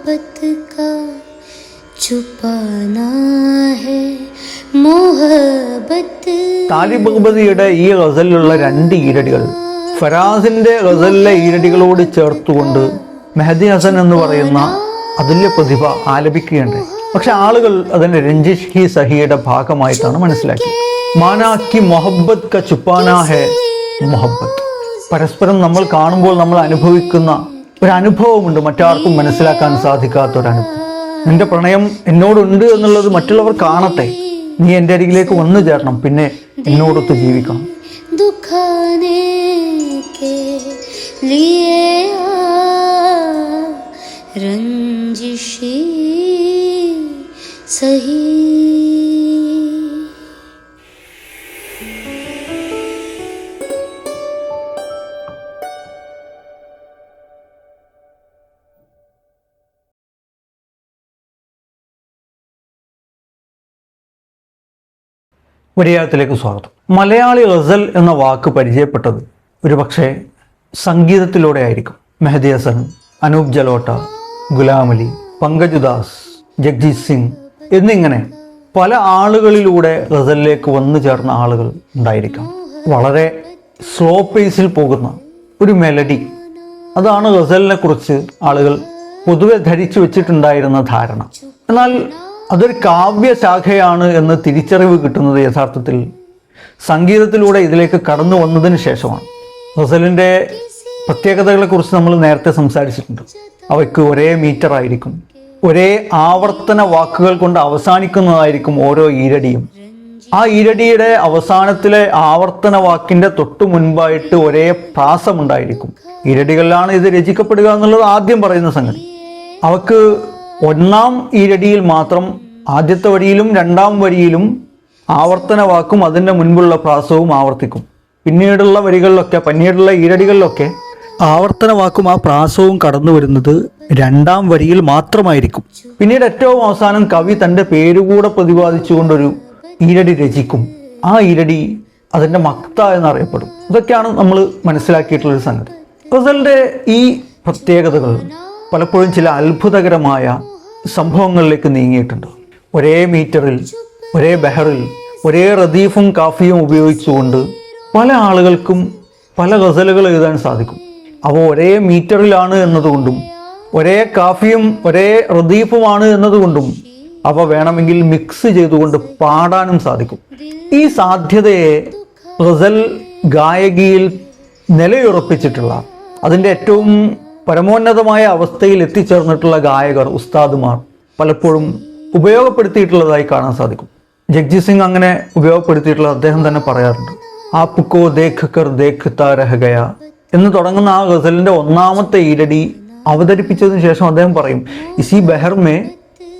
मोहब्बत का छुपाना है मोहब्बत. താലിബ് ബഗ്ബദിയുടെ ഈ ഗസലിലുള്ള രണ്ട് ഈരടികൾ ഫരാസിന്റെ ഗസലിലെ ഈരടികളോട് ചേർത്തുകൊണ്ട് മെഹദി ഹസൻ എന്ന് പറയുന്ന അതുല്യ പ്രതിഭ ആലപിക്കുകയുണ്ടായി. പക്ഷെ ആളുകൾ അതിനെ രഞ്ജിഷ് ഹി സഹിയുടെ ഭാഗമായിട്ടാണ് മനസ്സിലാക്കിയത്. മാനാക്കി മൊഹബ്ബത്ത് ക ചുപ്പാനാ ഹെ മൊഹബ്ബത്ത്. പരസ്പരം നമ്മൾ കാണുമ്പോൾ നമ്മൾ അനുഭവിക്കുന്ന ഒരു അനുഭവമുണ്ട്, മറ്റാർക്കും മനസ്സിലാക്കാൻ സാധിക്കാത്തൊരനുഭവം. നിന്റെ പ്രണയം എന്നോടുണ്ട് എന്നുള്ളത് മറ്റുള്ളവർ കാണട്ടെ, നീ എൻ്റെ അരികിലേക്ക് വന്നു ചേരണം, പിന്നെ എന്നോടൊത്ത് ജീവിക്കണം. दुखाने के लिए रंजिशी सही. വരിയായത്തിലേക്ക് സ്വാഗതം. മലയാളി ഗസൽ എന്ന വാക്ക് പരിചയപ്പെട്ടത് ഒരുപക്ഷെ സംഗീതത്തിലൂടെ ആയിരിക്കും. മെഹദി ഹസൻ, അനൂപ് ജലോട്ട, ഗുലാം അലി, പങ്കജ് ഉദാസ്, ജഗ്ജീത് സിംഗ് എന്നിങ്ങനെ പല ആളുകളിലൂടെ ഗസലിലേക്ക് വന്നു ചേർന്ന ആളുകൾ ഉണ്ടായിരിക്കാം. വളരെ സ്ലോ പേസിൽ പോകുന്ന ഒരു മെലഡി, അതാണ് ഗസലിനെ കുറിച്ച് ആളുകൾ പൊതുവെ ധരിച്ചു വെച്ചിട്ടുണ്ടായിരുന്ന ധാരണ. എന്നാൽ അതൊരു കാവ്യശാഖയാണ് എന്ന് തിരിച്ചറിവ് കിട്ടുന്നത് യഥാർത്ഥത്തിൽ സംഗീതത്തിലൂടെ ഇതിലേക്ക് കടന്നു വന്നതിന് ശേഷമാണ്. ഗസലിൻ്റെ പ്രത്യേകതകളെക്കുറിച്ച് നമ്മൾ നേരത്തെ സംസാരിച്ചിട്ടുണ്ട്. അവയ്ക്ക് ഒരേ മീറ്റർ ആയിരിക്കും, ഒരേ ആവർത്തന വാക്കുകൾ കൊണ്ട് അവസാനിക്കുന്നതായിരിക്കും ഓരോ ഈരടിയും. ആ ഈരടിയുടെ അവസാനത്തിലെ ആവർത്തന വാക്കിൻ്റെ തൊട്ടു മുൻപായിട്ട് ഒരേ പ്രാസമുണ്ടായിരിക്കും. ഈരടികളിലാണ് ഇത് രചിക്കപ്പെടുക എന്നുള്ളത് ആദ്യം പറയുന്ന സംഗതി. അവക്ക് ഒന്നാം ഈരടിയിൽ മാത്രം ആദ്യത്തെ വരിയിലും രണ്ടാം വരിയിലും ആവർത്തന വാക്കും അതിൻ്റെ മുൻപുള്ള പ്രാസവും ആവർത്തിക്കും. പിന്നീടുള്ള ഈരടികളിലൊക്കെ ആവർത്തന വാക്കും ആ പ്രാസവും കടന്നു വരുന്നത് രണ്ടാം വരിയിൽ മാത്രമായിരിക്കും. പിന്നീട് ഏറ്റവും അവസാനം കവി തൻ്റെ പേരുകൂടെ പ്രതിപാദിച്ചുകൊണ്ടൊരു ഈരടി രചിക്കും. ആ ഈരടി അതിൻ്റെ മക്ത എന്നറിയപ്പെടും. ഇതൊക്കെയാണ് നമ്മൾ മനസ്സിലാക്കിയിട്ടുള്ളൊരു സംഗതി. ഗസലിൻ്റെ ഈ പ്രത്യേകതകൾ പലപ്പോഴും ചില അത്ഭുതകരമായ സംഭവങ്ങളിലേക്ക് നീങ്ങിയിട്ടുണ്ട്. ഒരേ മീറ്ററിൽ, ഒരേ ബഹറിൽ, ഒരേ റദീഫും കാഫിയും ഉപയോഗിച്ചുകൊണ്ട് പല ആളുകൾക്കും പല ഗസലുകൾ എഴുതാൻ സാധിക്കും. അവ ഒരേ മീറ്ററിലാണ് എന്നതുകൊണ്ടും ഒരേ കാഫിയും ഒരേ റദീഫുമാണ് എന്നതുകൊണ്ടും അവ വേണമെങ്കിൽ മിക്സ് ചെയ്തുകൊണ്ട് പാടാനും സാധിക്കും. ഈ സാധ്യതയെ ഗസൽ ഗായകിയിൽ നിലയുറപ്പിച്ചിട്ടുള്ള, അതിൻ്റെ ഏറ്റവും പരമോന്നതമായ അവസ്ഥയിൽ എത്തിച്ചേർന്നിട്ടുള്ള ഗായകർ, ഉസ്താദുമാർ പലപ്പോഴും ഉപയോഗപ്പെടുത്തിയിട്ടുള്ളതായി കാണാൻ സാധിക്കും. ജഗ്ജീത് സിംഗ് അങ്ങനെ ഉപയോഗപ്പെടുത്തിയിട്ടുള്ളത് അദ്ദേഹം തന്നെ പറയാറുണ്ട്. ആപ്കോ ദേഖ് കർ ദേഖ്താ രഹ ഗയാ എന്ന് തുടങ്ങുന്ന ആ ഗസലിൻ്റെ ഒന്നാമത്തെ ഈരടി അവതരിപ്പിച്ചതിന് ശേഷം അദ്ദേഹം പറയും, ഇസി ബഹർ മേ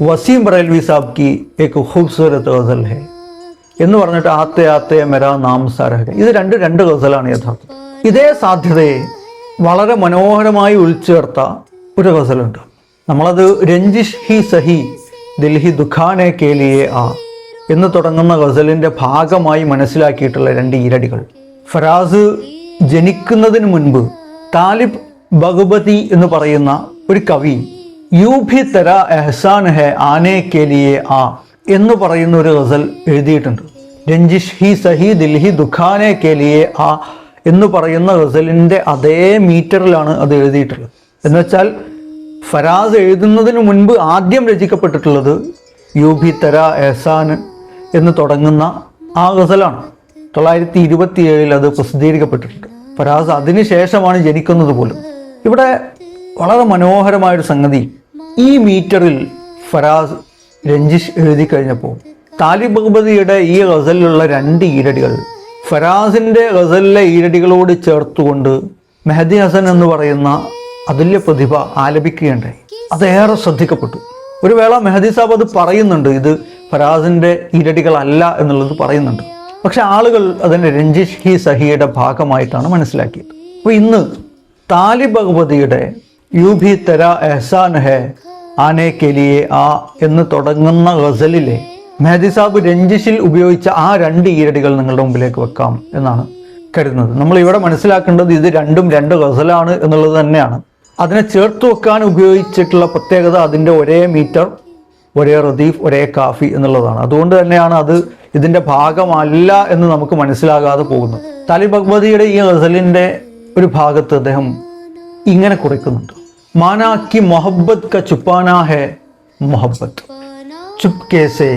വസീം ബറേൽവി സാബ് കി ഏക് ഖൂബ്സൂരത് ഗസൽ ഹെ എന്ന് പറഞ്ഞിട്ട് ആത്തെ ആത്തെ മെരാ നാം സാരഹ. ഇത് രണ്ട് ഗസലാണ് യഥാർത്ഥം. ഇതേ സാധ്യതയെ വളരെ മനോഹരമായി ഉൾച്ചേർത്ത ഒരു ഗസലുണ്ട്. നമ്മളത് രഞ്ജിഷ് ഹി സഹി ദിൽഹി ദുഖാനെ കേലിയെ ആ എന്ന് തുടങ്ങുന്ന ഗസലിൻ്റെ ഭാഗമായി മനസ്സിലാക്കിയിട്ടുള്ള രണ്ട് ഈരടികൾ. ഫരാസ് ജനിക്കുന്നതിന് മുൻപ് താലിബ് ബഗ്ബദി എന്ന് പറയുന്ന ഒരു കവി യൂ ഭി തെര എഹ്സാൻ ഹെ ആനെ കേലിയെ ആ എന്ന് പറയുന്ന ഒരു ഗസൽ എഴുതിയിട്ടുണ്ട്. രഞ്ജിഷ് ഹി സഹി ദിൽഹി ദുഖാനെ കേലിയെ ആ എന്ന് പറയുന്ന ഗസലിൻ്റെ അതേ മീറ്ററിലാണ് അത് എഴുതിയിട്ടുള്ളത്. എന്നുവെച്ചാൽ ഫരാസ് എഴുതുന്നതിന് മുൻപ് ആദ്യം രചിക്കപ്പെട്ടിട്ടുള്ളത് യൂ ഭി തെര എഹ്സാൻ എന്ന് തുടങ്ങുന്ന ആ ഗസലാണ്. 1927 അത് പ്രസിദ്ധീകരിക്കപ്പെട്ടിട്ടുണ്ട്. ഫരാസ് അതിനുശേഷമാണ് ജനിക്കുന്നത് പോലും. ഇവിടെ വളരെ മനോഹരമായൊരു സംഗതി, ഈ മീറ്ററിൽ ഫരാസ് രഞ്ജിഷ് എഴുതി കഴിഞ്ഞപ്പോൾ താലിബ് ബഗ്ബദിയുടെ ഈ ഗസലിലുള്ള രണ്ട് ഈരടികൾ ഫരാസിൻ്റെ ഗസലിലെ ഈരടികളോട് ചേർത്തുകൊണ്ട് മെഹദി ഹസൻ എന്ന് പറയുന്ന അതുല്യ പ്രതിഭ ആലപിക്കുകയുണ്ടായി. അതേറെ ശ്രദ്ധിക്കപ്പെട്ടു. ഒരു വേള മെഹദി സാബ് അത് പറയുന്നുണ്ട്, ഇത് ഫരാസിൻ്റെ ഈരടികളല്ല എന്നുള്ളത് പറയുന്നുണ്ട്. പക്ഷെ ആളുകൾ അതിനെ രഞ്ജിഷ് ഹി സഹിയുടെ ഭാഗമായിട്ടാണ് മനസ്സിലാക്കിയത്. അപ്പോൾ ഇന്ന് താലിബ് ബഗ്ബദിയുടെ യൂ ഭി തെര എഹ്സാൻ ഹെ ആനെ കെലിയെ ആ എന്ന് തുടങ്ങുന്ന ഗസലിലെ മെഹദി സാബ് രഞ്ജിഷിൽ ഉപയോഗിച്ച ആ രണ്ട് ഈരടികൾ നിങ്ങളുടെ മുമ്പിലേക്ക് വെക്കാം എന്നാണ് കരുതുന്നത്. നമ്മൾ ഇവിടെ മനസ്സിലാക്കേണ്ടത് ഇത് രണ്ടും രണ്ട് ഗസലാണ് എന്നുള്ളത് തന്നെയാണ്. അതിനെ ചേർത്ത് വെക്കാൻ ഉപയോഗിച്ചിട്ടുള്ള പ്രത്യേകത അതിൻ്റെ ഒരേ മീറ്റർ, ഒരേ റദീഫ്, ഒരേ കാഫി എന്നുള്ളതാണ്. അതുകൊണ്ട് തന്നെയാണ് അത് ഇതിൻ്റെ ഭാഗമല്ല എന്ന് നമുക്ക് മനസ്സിലാകാതെ പോകുന്നത്. താലിബ് ഭഗ്വതിയുടെ ഈ ഗസലിൻ്റെ ഒരു ഭാഗത്ത് അദ്ദേഹം ഇങ്ങനെ കുറിക്കുന്നുണ്ട്: മാനാ കി മൊഹബ്ബത്ത് ക ചുപ്പാനാ ഹെ മൊഹബ്ബത്ത്, ചുപ്കെ സെ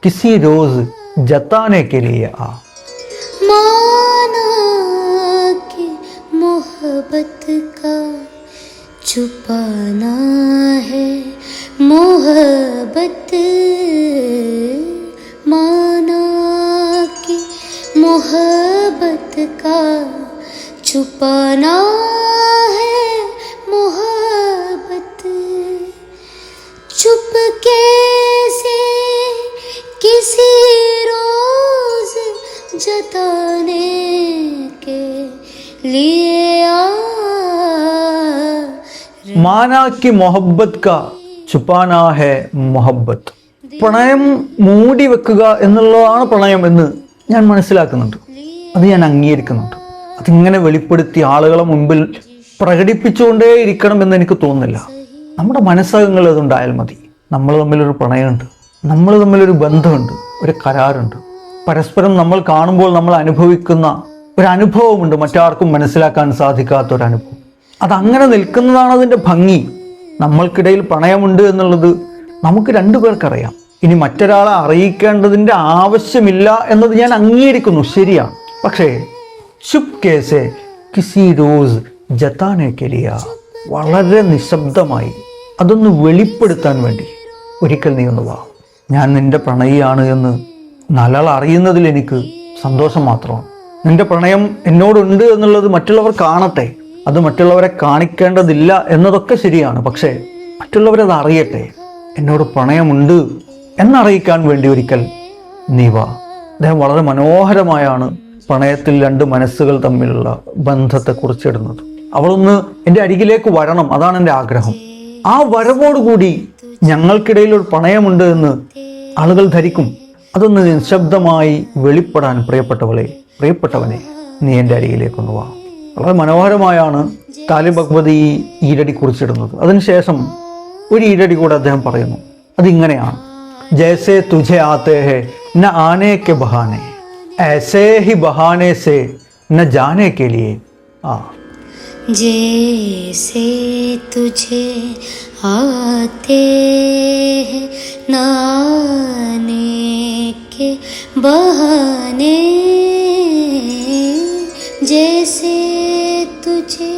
കിസി रोज जताने के लिए आ. माना कि मोहब्बत का छुपाना है मोहब्बत, माना कि मोहब्बत का छुपाना है मोहब्बत, चुपके से किसी रोज जताने के लिए आ. മാനാ കി മൊഹബ്ബത്ത് ക ചുപ്പാനാ ഹെ മൊഹബ്ബത്ത്. പ്രണയം മൂടി വെക്കുക എന്നുള്ളതാണ് പ്രണയം എന്ന് ഞാൻ മനസ്സിലാക്കുന്നുണ്ട്. അത് ഞാൻ അംഗീകരിക്കുന്നുണ്ട്. അതിങ്ങനെ വെളിപ്പെടുത്തി ആളുകളെ മുമ്പിൽ പ്രകടിപ്പിച്ചുകൊണ്ടേ ഇരിക്കണം എന്ന് എനിക്ക് തോന്നുന്നില്ല. നമ്മുടെ മനസ്സകങ്ങളിൽ അതുണ്ടായാൽ മതി. നമ്മൾ തമ്മിലൊരു പ്രണയമുണ്ട്, നമ്മൾ തമ്മിലൊരു ബന്ധമുണ്ട്, ഒരു കരാറുണ്ട്. പരസ്പരം നമ്മൾ കാണുമ്പോൾ നമ്മൾ അനുഭവിക്കുന്ന ഒരു അനുഭവമുണ്ട്, മറ്റാർക്കും മനസ്സിലാക്കാൻ സാധിക്കാത്ത ഒരു അനുഭവം. അതങ്ങനെ നിൽക്കുന്നതാണ് അതിൻ്റെ ഭംഗി. നമ്മൾക്കിടയിൽ പ്രണയമുണ്ട് എന്നുള്ളത് നമുക്ക് രണ്ടുപേർക്കറിയാം. ഇനി മറ്റൊരാളെ അറിയിക്കേണ്ടതിൻ്റെ ആവശ്യമില്ല എന്നത് ഞാൻ അംഗീകരിക്കുന്നു, ശരിയാണ്. പക്ഷേ ചുപ് കേസെ കിസി റോസ് ജത്താനെ കെലിയ, വളരെ നിശബ്ദമായി അതൊന്ന് വെളിപ്പെടുത്താൻ വേണ്ടി ഒരിക്കൽ നീ ഒന്ന് വാ. ഞാൻ നിന്റെ പ്രണയിയാണ് എന്ന് നാലാൾ അറിയുന്നതിൽ എനിക്ക് സന്തോഷം മാത്രമാണ്. നിന്റെ പ്രണയം എന്നോടുണ്ട് എന്നുള്ളത് മറ്റുള്ളവർ കാണട്ടെ. അത് മറ്റുള്ളവരെ കാണിക്കേണ്ടതില്ല എന്നതൊക്കെ ശരിയാണ്. പക്ഷേ മറ്റുള്ളവരത് അറിയട്ടെ. എന്നോട് പ്രണയമുണ്ട് എന്നറിയിക്കാൻ വേണ്ടി ഒരിക്കൽ നീ വാ. അദ്ദേഹം വളരെ മനോഹരമായാണ് പ്രണയത്തിൽ രണ്ട് മനസ്സുകൾ തമ്മിലുള്ള ബന്ധത്തെ കുറിച്ചിടുന്നത്. അവളൊന്ന് എൻ്റെ അരികിലേക്ക് വരണം, അതാണ് എൻ്റെ ആഗ്രഹം. ആ വരവോടുകൂടി ഞങ്ങൾക്കിടയിൽ ഒരു പ്രണയമുണ്ട് എന്ന് ആളുകൾ ധരിക്കും. അതൊന്ന് നിശബ്ദമായി വെളിപ്പെടാൻ പ്രിയപ്പെട്ടവനെ നീ എൻ്റെ അരികിലേക്കൊന്ന് വാ. വളരെ മനോഹരമായാണ് താലിബ് ഭഗ്വതി ഈ ഈരടി കുറിച്ചിടുന്നത്. അതിനുശേഷം ഒരു ഈരടി കൂടെ അദ്ദേഹം പറയുന്നു. അതിങ്ങനെയാണ്: ജൈസെ തുझे आते हैं न आने के बहाने, ऐसे ही बहाने से न जाने के लिए आ. जैसे तुझे आते हैं न आने के बहाने, जैसे तुझे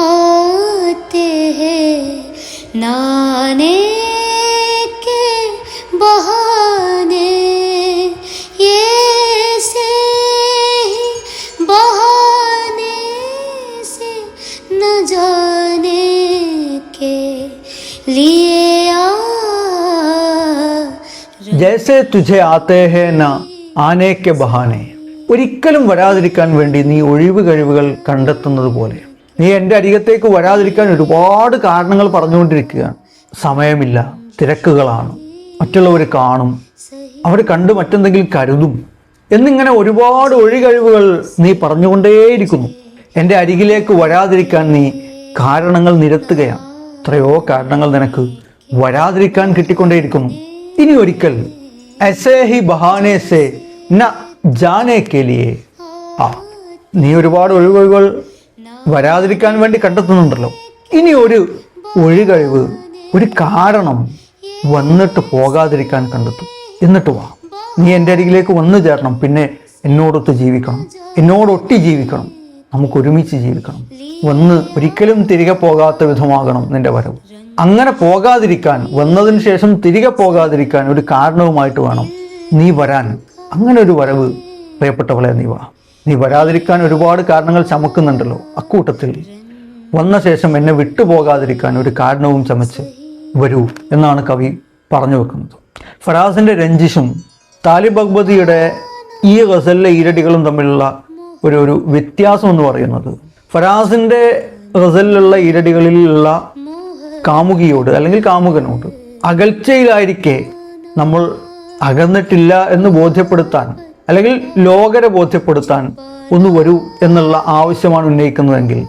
आते हैं न आने के बहाने, ऐसे ही बहाने से न जाने के लिए आ. ജൈസെ തുझे आते हैं न आने के बहाने, ഒരിക്കലും വരാതിരിക്കാൻ വേണ്ടി നീ ഒഴിവ് കഴിവുകൾ കണ്ടെത്തുന്നത് പോലെ നീ എൻ്റെ അരികത്തേക്ക് വരാതിരിക്കാൻ ഒരുപാട് കാരണങ്ങൾ പറഞ്ഞുകൊണ്ടിരിക്കുകയാണ്. സമയമില്ല, തിരക്കുകളാണ്, മറ്റുള്ളവർ കാണും, അവർ കണ്ട് മറ്റെന്തെങ്കിലും കരുതും എന്നിങ്ങനെ ഒരുപാട് ഒഴികഴിവുകൾ നീ പറഞ്ഞുകൊണ്ടേയിരിക്കുന്നു. എൻ്റെ അരികിലേക്ക് വരാതിരിക്കാൻ നീ കാരണങ്ങൾ നിരത്തുകയാണ്. എത്രയോ കാരണങ്ങൾ നിനക്ക് വരാതിരിക്കാൻ കിട്ടിക്കൊണ്ടേയിരിക്കുന്നു. ഇനി ഒരിക്കൽ ऐसे ही बहाने से न जाने के लिए आ. നീ ഒരുപാട് ഒഴികഴിവുകൾ വരാതിരിക്കാൻ വേണ്ടി കണ്ടെത്തുന്നുണ്ടല്ലോ. ഇനി ഒരു ഒഴികഴിവ്, ഒരു കാരണം വന്നിട്ട് പോകാതിരിക്കാൻ കണ്ടെത്തും. എന്നിട്ട് വാ, നീ എൻ്റെ അരികിലേക്ക് വന്നു ചേരണം. പിന്നെ എന്നോടൊത്ത് ജീവിക്കണം, എന്നോടൊട്ടി ജീവിക്കണം, നമുക്ക് ഒരുമിച്ച് ജീവിക്കണം. വന്ന് ഒരിക്കലും തിരികെ പോകാത്ത വിധമാകണം നിന്റെ വരവ്. അങ്ങനെ പോകാതിരിക്കാൻ, വന്നതിന് ശേഷം തിരികെ പോകാതിരിക്കാൻ ഒരു കാരണവുമായിട്ട് വേണം നീ വരാൻ. അങ്ങനെ ഒരു വരവ് പ്രിയപ്പെട്ടവളെ നീ വാ. നീ വരാതിരിക്കാൻ ഒരുപാട് കാരണങ്ങൾ ചമക്കുന്നുണ്ടല്ലോ, അക്കൂട്ടത്തിൽ വന്ന ശേഷം എന്നെ വിട്ടുപോകാതിരിക്കാൻ ഒരു കാരണവും ചമച്ച് വരൂ എന്നാണ് കവി പറഞ്ഞു വെക്കുന്നത്. ഫറാസിൻ്റെ രഞ്ജിഷും താലിബ് ഭഗ്വതിയുടെ ഈ ഗസലിലെ ഈരടികളും തമ്മിലുള്ള ഒരു വ്യത്യാസം എന്ന് പറയുന്നത്, ഫറാസിൻ്റെ ഗസലിലുള്ള ഈരടികളിലുള്ള കാമുകിയോട് അല്ലെങ്കിൽ കാമുകനോട് അകൽച്ചയിലായിരിക്കെ നമ്മൾ അകന്നിട്ടില്ല എന്ന് ബോധ്യപ്പെടുത്താൻ അല്ലെങ്കിൽ ലോകരെ ബോധ്യപ്പെടുത്താൻ ഒന്ന് വരൂ എന്നുള്ള ആവശ്യമാണ് ഉന്നയിക്കുന്നതെങ്കിൽ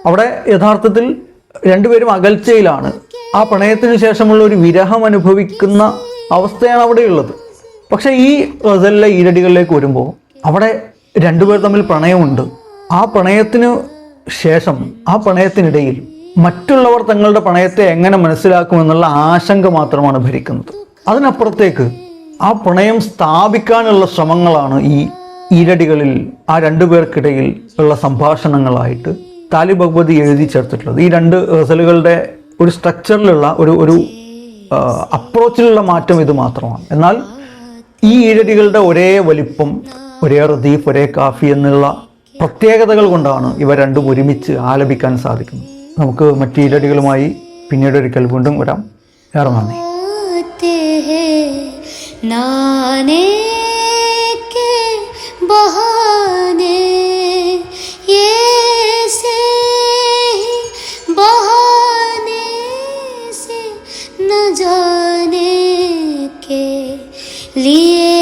അവിടെ യഥാർത്ഥത്തിൽ രണ്ടുപേരും അകൽച്ചയിലാണ്. ആ പ്രണയത്തിന് ശേഷമുള്ള ഒരു വിരഹം അനുഭവിക്കുന്ന അവസ്ഥയാണ് അവിടെയുള്ളത്. പക്ഷെ ഈ ഗസലിലെ ഈരടികളിലേക്ക് വരുമ്പോൾ അവിടെ രണ്ടുപേർ തമ്മിൽ പ്രണയമുണ്ട്. ആ പ്രണയത്തിന് ശേഷം, ആ പ്രണയത്തിനിടയിൽ മറ്റുള്ളവർ തങ്ങളുടെ പ്രണയത്തെ എങ്ങനെ മനസ്സിലാക്കുമെന്നുള്ള ആശങ്ക മാത്രമാണ് ഭരിക്കുന്നത്. അതിനപ്പുറത്തേക്ക് ആ പ്രണയം സ്ഥാപിക്കാനുള്ള ശ്രമങ്ങളാണ് ഈ ഈരടികളിൽ ആ രണ്ടുപേർക്കിടയിൽ ഉള്ള സംഭാഷണങ്ങളായിട്ട് താലി ഭഗവതി എഴുതി ചേർത്തിട്ടുള്ളത്. ഈ രണ്ട് ഗസലുകളുടെ ഒരു സ്ട്രക്ചറിലുള്ള ഒരു അപ്രോച്ചിലുള്ള മാറ്റം ഇത് മാത്രമാണ്. എന്നാൽ ഈ ഈരടികളുടെ ഒരേ വലിപ്പം, ഒരേ റദീഫ്, ഒരേ കാഫി എന്നുള്ള പ്രത്യേകതകൾ കൊണ്ടാണ് ഇവ രണ്ടും ഒരുമിച്ച് ആലപിക്കാൻ സാധിക്കുന്നത്. നമുക്ക് മറ്റു ഈരടികളുമായി പിന്നീട് ഒരിക്കൽ വീണ്ടും വരാം. ഏറെ നന്ദി. नाने के बहाने ये से ही बहाने से न जाने के लिए